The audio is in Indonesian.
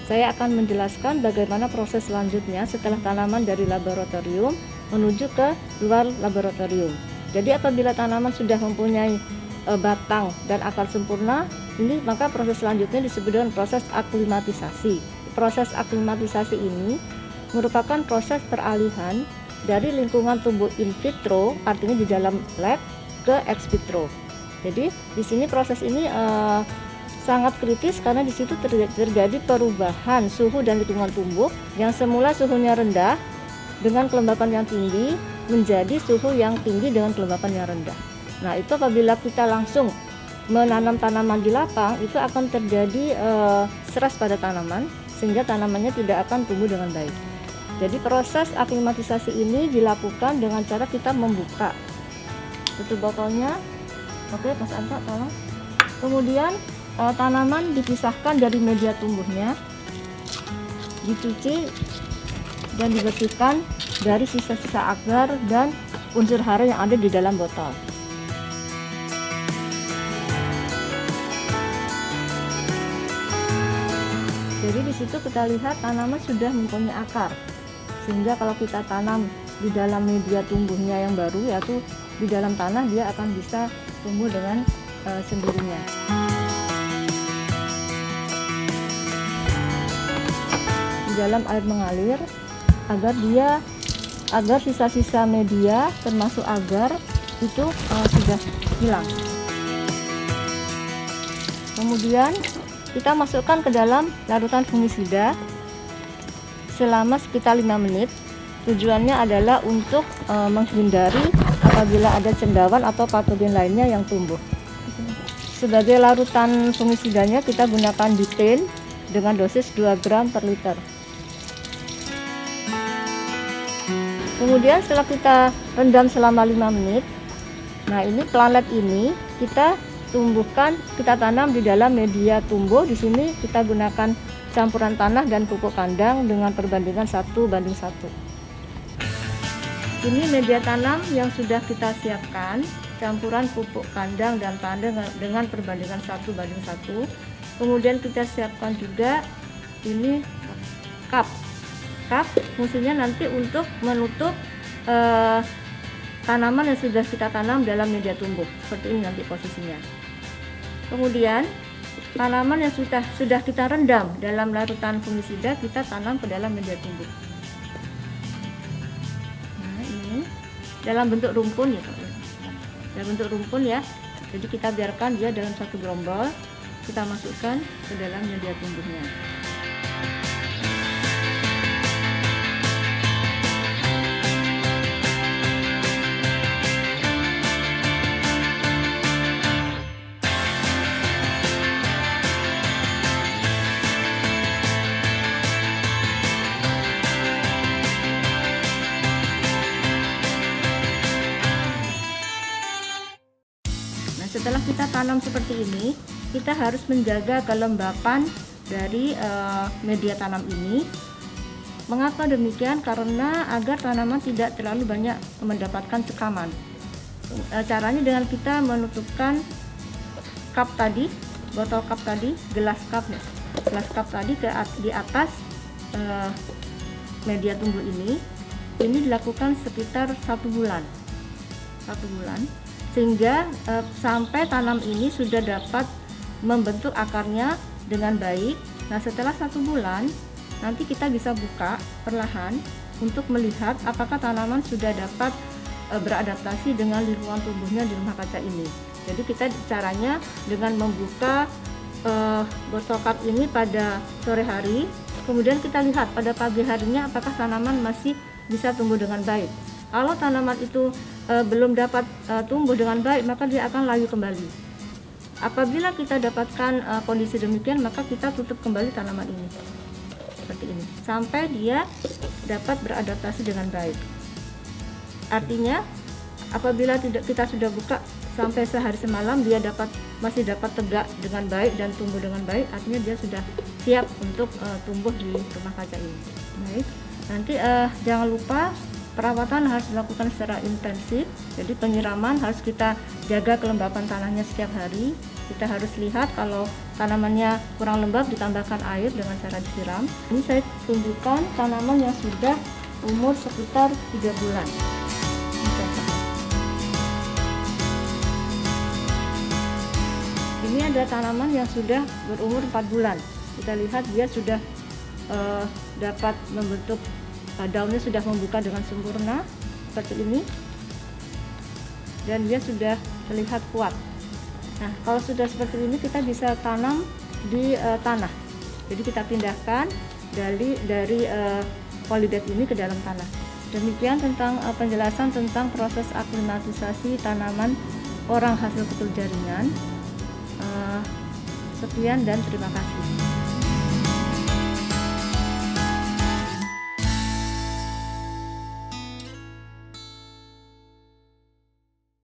saya akan menjelaskan bagaimana proses selanjutnya setelah tanaman dari laboratorium menuju ke luar laboratorium. Jadi apabila tanaman sudah mempunyai batang dan akar sempurna, ini maka proses selanjutnya disebut dengan proses aklimatisasi. Proses aklimatisasi ini merupakan proses peralihan dari lingkungan tumbuh in vitro, artinya di dalam lab, ke ex vitro. Jadi di sini proses ini sangat kritis karena di situ terjadi perubahan suhu dan lingkungan tumbuh yang semula suhunya rendah dengan kelembapan yang tinggi menjadi suhu yang tinggi dengan kelembapan yang rendah. Nah, itu apabila kita langsung menanam tanaman di lapang, itu akan terjadi stres pada tanaman sehingga tanamannya tidak akan tumbuh dengan baik. Jadi proses aklimatisasi ini dilakukan dengan cara kita membuka tutup botolnya. Oke, Mas Anta, tolong. Kemudian tanaman dipisahkan dari media tumbuhnya, dicuci dan dibersihkan dari sisa-sisa agar dan unsur hara yang ada di dalam botol. Jadi di situ kita lihat tanaman sudah mempunyai akar, sehingga kalau kita tanam di dalam media tumbuhnya yang baru, yaitu di dalam tanah, dia akan bisa tumbuh dengan sendirinya. Di dalam air mengalir agar sisa-sisa media termasuk agar itu sudah hilang. Kemudian kita masukkan ke dalam larutan fungisida selama sekitar 5 menit. Tujuannya adalah untuk menghindari apabila ada cendawan atau patogen lainnya yang tumbuh. Sebagai larutan fungisidanya kita gunakan butane dengan dosis 2 gram per liter. Kemudian setelah kita rendam selama 5 menit, nah ini planet ini kita tumbuhkan, kita tanam di dalam media tumbuh. Di sini kita gunakan campuran tanah dan pupuk kandang dengan perbandingan 1:1. Ini media tanam yang sudah kita siapkan, campuran pupuk kandang dan tanah dengan perbandingan 1:1. Kemudian kita siapkan juga ini cup fungsinya nanti untuk menutup tanaman yang sudah kita tanam dalam media tumbuh. Seperti ini nanti posisinya. Kemudian tanaman yang sudah kita rendam dalam larutan fungisida kita tanam ke dalam media tumbuh. Nah, ini dalam bentuk rumpun ya, dalam bentuk rumpun ya. Jadi kita biarkan dia dalam satu gerombol, kita masukkan ke dalam media tumbuhnya. Setelah kita tanam seperti ini, kita harus menjaga kelembapan dari media tanam ini. Mengapa demikian? Karena agar tanaman tidak terlalu banyak mendapatkan sekaman. Caranya dengan kita menutupkan cup tadi, botol cup tadi, gelas cup tadi di atas media tumbuh ini. Ini dilakukan sekitar 1 bulan. Sehingga sampai tanam ini sudah dapat membentuk akarnya dengan baik. Nah, setelah 1 bulan nanti kita bisa buka perlahan untuk melihat apakah tanaman sudah dapat beradaptasi dengan lingkungan tumbuhnya di rumah kaca ini. Jadi kita caranya dengan membuka botol cup ini pada sore hari, kemudian kita lihat pada pagi harinya apakah tanaman masih bisa tumbuh dengan baik. Kalau tanaman itu belum dapat tumbuh dengan baik, maka dia akan layu kembali. Apabila kita dapatkan kondisi demikian, maka kita tutup kembali tanaman ini seperti ini sampai dia dapat beradaptasi dengan baik. Artinya apabila kita sudah buka sampai sehari semalam, dia masih dapat tegak dengan baik dan tumbuh dengan baik, artinya dia sudah siap untuk tumbuh di rumah kaca ini. Baik, nanti jangan lupa Perawatan harus dilakukan secara intensif, jadi penyiraman harus kita jaga kelembapan tanahnya setiap hari. Kita harus lihat kalau tanamannya kurang lembab, ditambahkan air dengan cara disiram. Ini saya tunjukkan tanaman yang sudah umur sekitar 3 bulan. Ini ada tanaman yang sudah berumur 4 bulan. Kita lihat dia sudah dapat membentuk, daunnya sudah membuka dengan sempurna seperti ini, dan dia sudah terlihat kuat. Nah, kalau sudah seperti ini kita bisa tanam di tanah. Jadi kita pindahkan dari polybag ini ke dalam tanah. Demikian tentang penjelasan tentang proses aklimatisasi tanaman porang hasil ketul jaringan. Sekian dan terima kasih.